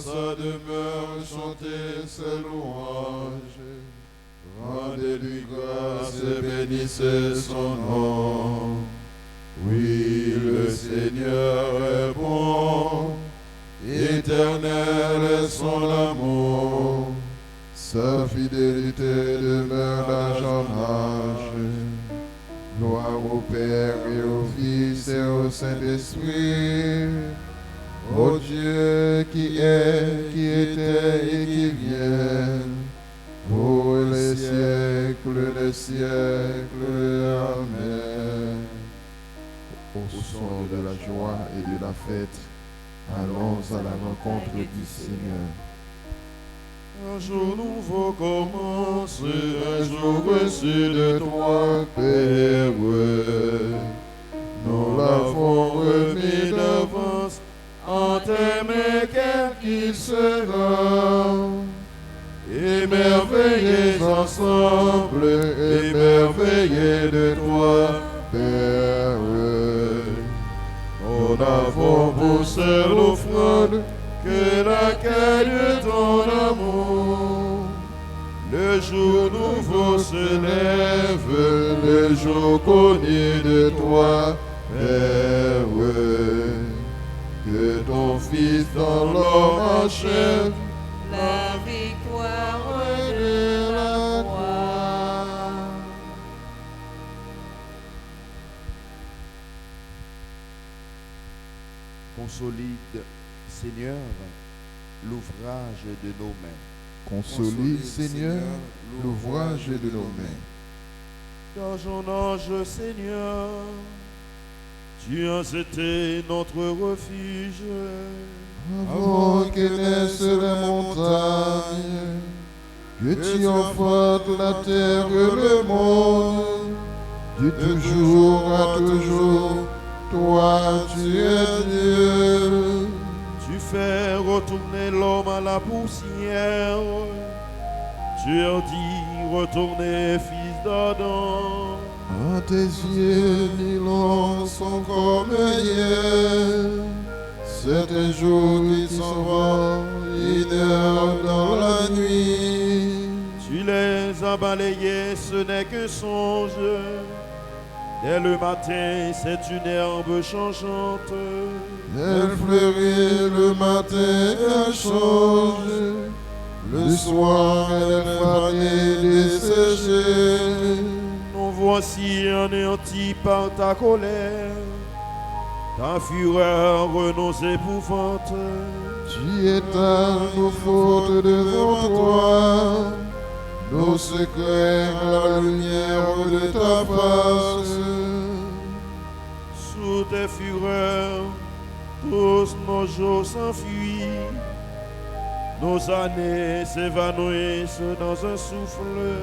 sa demeure, chantez ses louanges. Rendez-lui grâce et bénissez son nom. Oui, le Seigneur est bon, éternel est son amour, sa fidélité demeure d'âge en âge. Gloire au Père et au Fils et au Saint-Esprit, ô Dieu qui est, qui était et qui vient, pour les siècles des siècles. Amen. Au son de la joie et de la fête, allons à la rencontre du Seigneur. Un jour nouveau commence, un jour reçu de toi, Père. Nous l'avons remis d'avance, en tes mains quel qu'il sera. Émerveillés ensemble, émerveillés de toi, Père. Nous n'avons pour seule offrande que l'accueil de ton amour. Le jour nouveau se lève, le jour connu de toi, Père. Que ton Fils dans l'homme achève la victoire de la croix. Consolide, Seigneur, l'ouvrage de nos mains. Consolide, Seigneur, l'ouvrage de nos mains. Dans ton ange, Seigneur, tu as été notre refuge. Avant que naissent les montagnes, que tu enfantes la terre et le monde, de toujours à toujours, toi tu es Dieu. Tu fais retourner l'homme à la poussière. Tu as dit retourner, fils d'Adam. À tes yeux, ni longs sont comme hier. C'est un jour qui s'en va, une heure dans la nuit. Tu les as balayés, ce n'est qu'un songe. Dès le matin, c'est une herbe changeante. Elle fleurit le matin, elle change. Le soir, elle est fanée, desséchée. Nous voici anéantis par ta colère. Ta fureur, nos épouvantes. Tu étales nos fautes devant toi, nos secrets à la lumière de ta face. Sous tes fureurs, tous nos jours s'enfuient. Nos années s'évanouissent dans un souffle.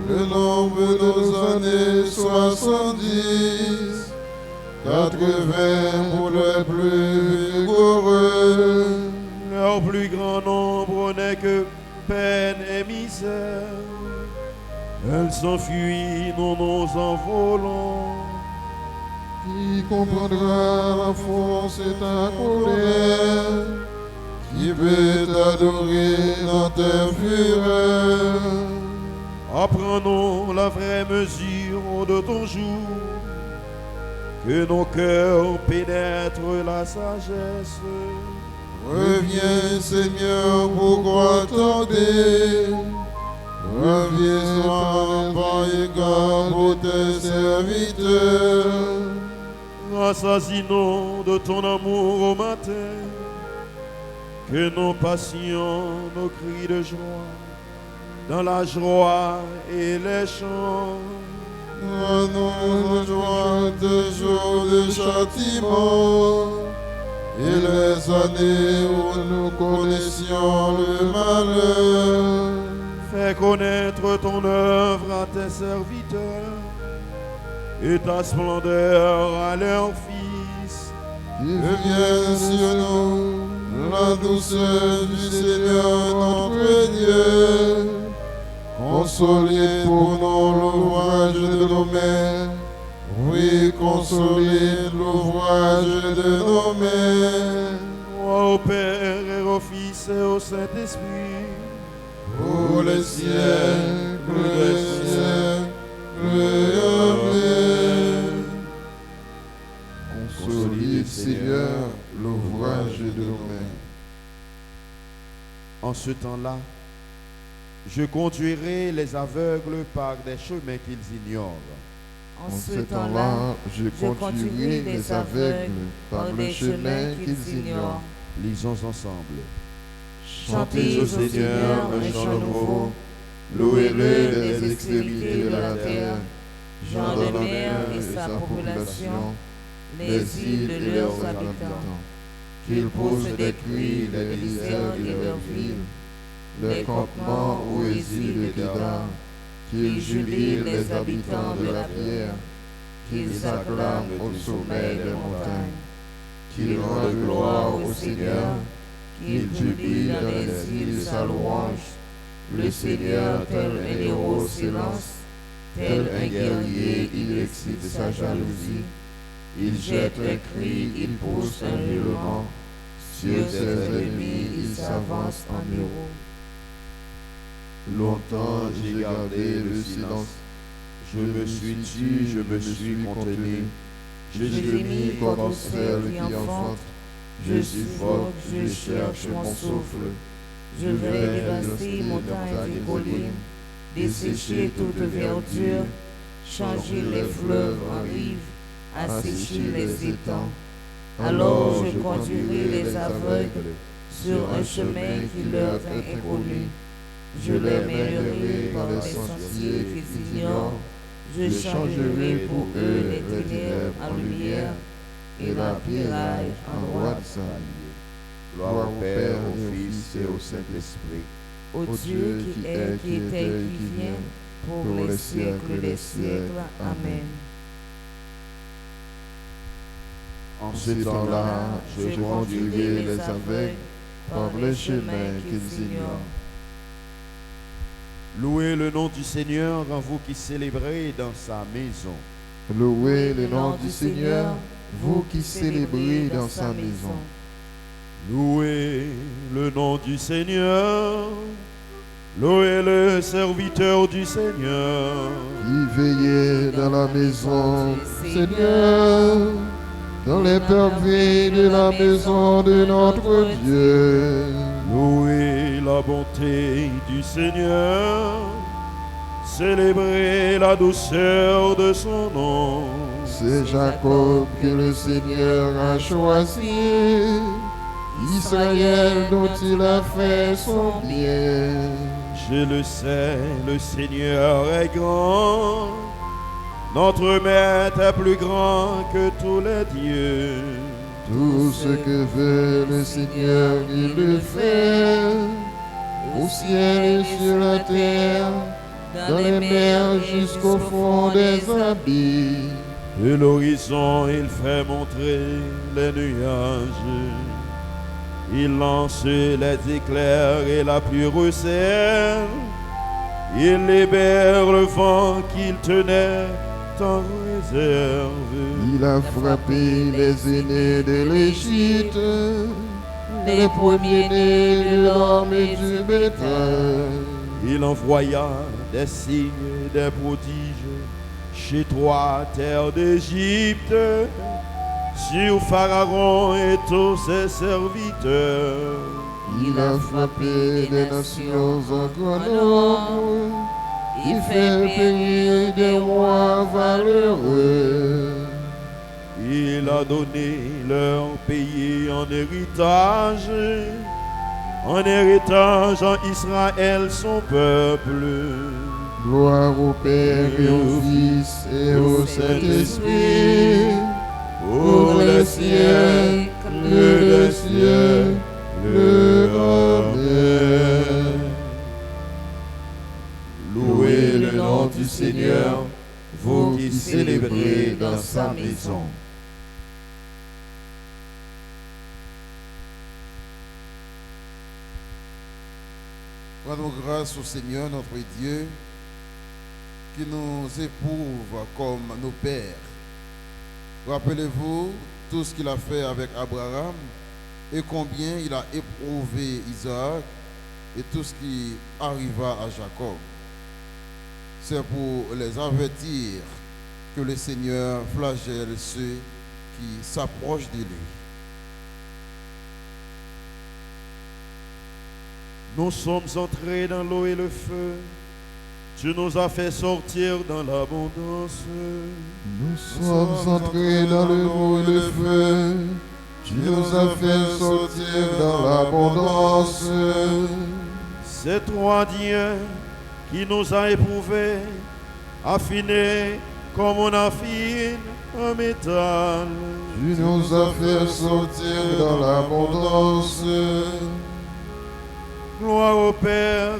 Le nombre de nos années 70, 80 pour les plus vigoureux. Leur plus grand nombre n'est que peine et misère. Elles s'enfuient, nous nous envolons. Qui comprendra la force et ta colère? Qui peut t'adorer dans tes fureurs? Apprends-nous la vraie mesure de ton jour. Que nos cœurs pénètrent la sagesse. Reviens, Seigneur, pourquoi tarder? Reviens, sois par égard pour tes serviteurs. Rassasie-nous de ton amour au matin. Que nous passions nos cris de joie dans la joie et les chants. Donne-nous la joie de jours de châtiment et les années où nous connaissions le malheur. Fais connaître ton œuvre à tes serviteurs et ta splendeur à leurs fils. Deviens sur nous la douceur du Seigneur notre Dieu. Consolide pour nous l'ouvrage de nos mains. Oui, consolide l'ouvrage de nos mains. Ô Père et au Fils et au Saint-Esprit. Pour les siècles des siècles. Amen. Consolide, Seigneur, l'ouvrage de nos mains. En ce temps-là, je conduirai les aveugles par des chemins qu'ils ignorent. En ce temps-là, je conduirai les aveugles par le chemin qu'ils ignorent. Lisons ensemble. Chantez au Seigneur un chant nouveau, louez-le des extrémités de la terre, gens de mer et sa population, les îles de leurs habitants. Qu'ils posent des cris les déserts de leurs villes, les campements où résident les Kédars, qu'ils jubilent les habitants de la pierre, qu'ils acclament au sommet des montagnes, qu'ils rendent gloire au Seigneur, qu'ils publient dans les îles sa louange. Le Seigneur, tel un héros, s'élance, tel un guerrier, il excite sa jalousie. Il jette un cri, il pousse un hurlement. Sur ses ennemis, il s'avance en héros. Longtemps j'ai gardé le silence. Je me suis tu, je me suis contenu. Je gémis contre celle qui enfante. Je suffoque, je cherche mon souffle. Je vais dévaster montagnes et collines, dessécher toute verdure, changer les fleuves en rives, assécher les étangs. Alors je conduirai les aveugles sur un chemin qui leur est inconnu. Je les mènerai par les sentiers qu'ils ignorent. Je changerai pour eux les ténèbres en lumière et la pierraille en droite salut. Gloire au Père, au Fils et au Saint-Esprit. Au Dieu qui est, qui était et qui vient, pour les siècles des siècles. Amen. En ce temps-là, Je conduirai les aveugles par les chemins qu'ils ignorent. Louez le nom du Seigneur, vous qui célébrez dans sa maison. Louez le nom du Seigneur, vous qui célébrez dans sa maison. Louez le nom du Seigneur. Louez le serviteur du Seigneur. Qui veillez dans la maison, Seigneur, dans les merveilles de la maison de notre Dieu. Louez la bonté du Seigneur. Célébrez la douceur de son nom. C'est Jacob que le Seigneur a choisi, Israël dont il a fait son bien. Je le sais, le Seigneur est grand. Notre Maître est plus grand que tous les dieux. Tout ce que veut le Seigneur, il le fait, au ciel et sur la terre, dans les mers jusqu'au fond des abysses. De l'horizon, il fait montrer les nuages. Il lance les éclairs et la pluie ruisselle. Il libère le vent qu'il tenait en réserve. Il a frappé les aînés de l'Égypte, les premiers-nés de l'homme et du bétail. Il envoya des signes et des prodiges chez toi, terre d'Égypte, sur Pharaon et tous ses serviteurs. Il a frappé des nations en grand nombre, il fait périr des rois valeureux. Il a donné leur pays en héritage en Israël son peuple. Gloire au Père et au Fils et au Saint-Esprit, pour les siècles des siècles. Amen. Louez le nom du Seigneur, vous qui célébrez dans sa maison. Rendons grâce au Seigneur notre Dieu qui nous éprouve comme nos pères. Rappelez-vous tout ce qu'il a fait avec Abraham et combien il a éprouvé Isaac et tout ce qui arriva à Jacob. C'est pour les avertir que le Seigneur flagelle ceux qui s'approchent de lui. Nous sommes entrés dans l'eau et le feu. Tu nous as fait sortir dans l'abondance. Nous sommes entrés dans le eau et le feu. Tu nous as fait sortir dans l'abondance. C'est toi, Dieu, qui nous a éprouvés, affinés comme on affine un métal. Tu nous as fait sortir dans l'abondance. Gloire au Père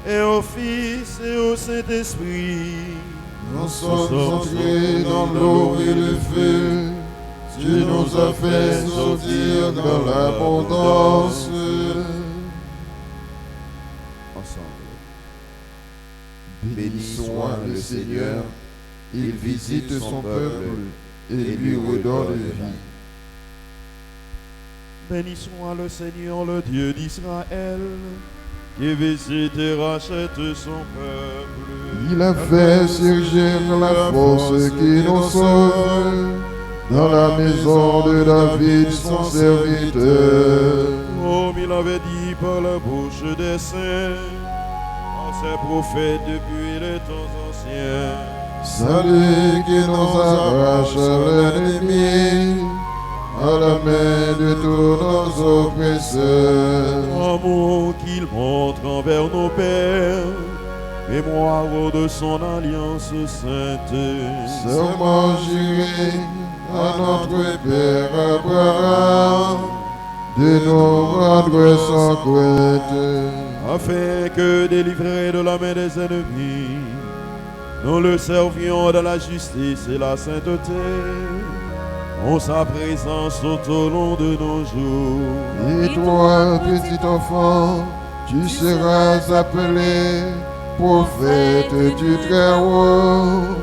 et au Fils et au Saint-Esprit. Nous sommes entrés dans l'eau et le feu. Tu nous as fait sortir dans l'abondance. Ensemble. Béni soit le Seigneur. Il visite son peuple et lui redonne vie. Béni soit le Seigneur, le Dieu d'Israël, qui visite et rachète son peuple. Il a fait surgir la force qui nous sauve dans la maison de David, son serviteur. Comme il avait dit par la bouche des saints, en ses prophètes depuis les temps anciens. Salut qui nous arrache à l'ennemi, à la main de tous nos oppresseurs. Amour qu'il montre envers nos pères, mémoire de son alliance sainte. Serment juré à notre Père Abraham, de nous rendre sans crainte, afin que, délivrés de la main des ennemis, nous le servions dans la justice et la sainteté, en sa présence tout au long de nos jours. Et toi, petit enfant, tu seras appelé prophète du Très-Haut.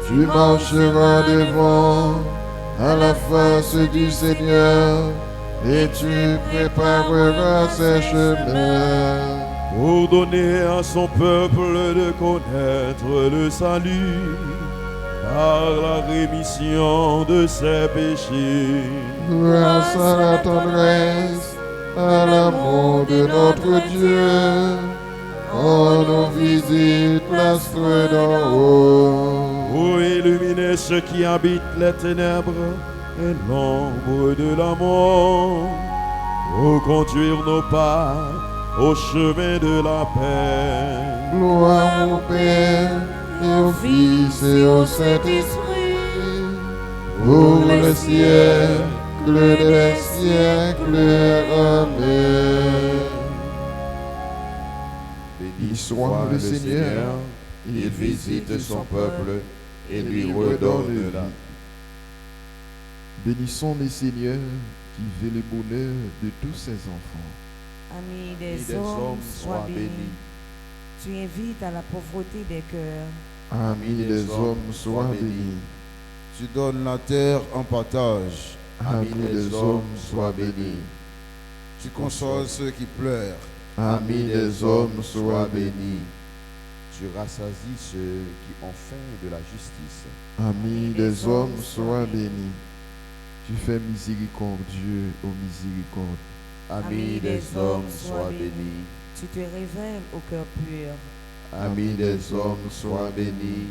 Tu marcheras devant à la face du Seigneur et tu prépareras ses chemins. Pour donner à son peuple de connaître le salut par la rémission de ses péchés. Grâce à la tendresse, à l'amour de notre Dieu, on nous visite l'astre d'en haut. Pour illuminer ceux qui habitent les ténèbres et l'ombre de la mort, pour conduire nos pas au chemin de la paix. Gloire au Père et au Fils et au Saint-Esprit, pour le siècle des siècles. Amen. Béni soit le Seigneur, il visite son peuple et lui redonne la vie. Bénissons le Seigneur qui veut le bonheur de tous ses enfants. Ami des hommes, sois béni. Tu invites à la pauvreté des cœurs. Ami des hommes, sois béni. Tu donnes la terre en partage. Ami des hommes, sois béni. Tu consoles ceux qui pleurent. Ami des hommes, sois béni. Tu rassasies ceux qui ont faim de la justice. Ami des hommes, sois béni. Tu fais miséricordieux aux miséricordes. Ami des hommes, sois béni. Tu te révèles au cœur pur. Ami des hommes, sois béni.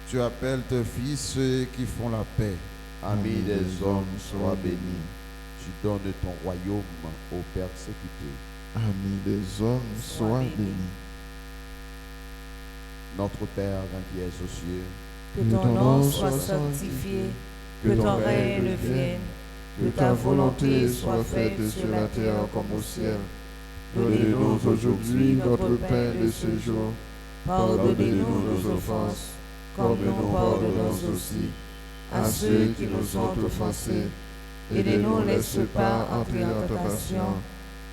Tu appelles tes fils ceux qui font la paix. Ami des hommes, sois béni. Tu donnes ton royaume aux persécutés. Ami des hommes, sois béni. Notre Père qui es aux cieux, Que ton nom soit sanctifié, que ton règne vienne, que ta volonté soit faite sur la terre comme au ciel. Donnez-nous aujourd'hui notre pain de ce jour. Pardonnez-nous nos offenses, comme nous pardonnons aussi à ceux qui nous ont offensés. Et ne nous laisse pas entrer en tentation,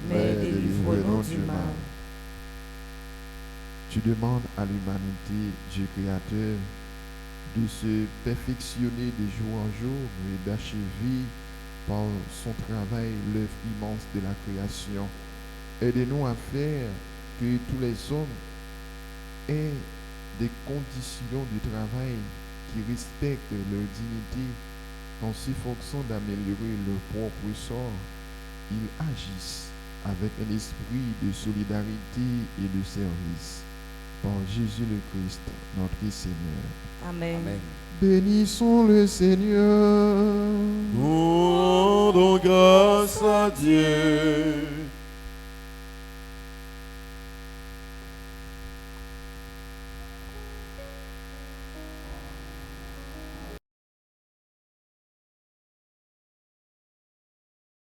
mais délivre-nous du mal. Tu demandes à l'humanité, Dieu créateur, de se perfectionner de jour en jour et d'achever par son travail, l'œuvre immense de la création. Aidez-nous à faire que tous les hommes aient des conditions de travail qui respectent leur dignité, en s'efforçant d'améliorer leur propre sort. Ils agissent avec un esprit de solidarité et de service. Par Jésus le Christ, notre Seigneur. Amen. Amen. Bénissons le Seigneur. Rendons grâce à Dieu.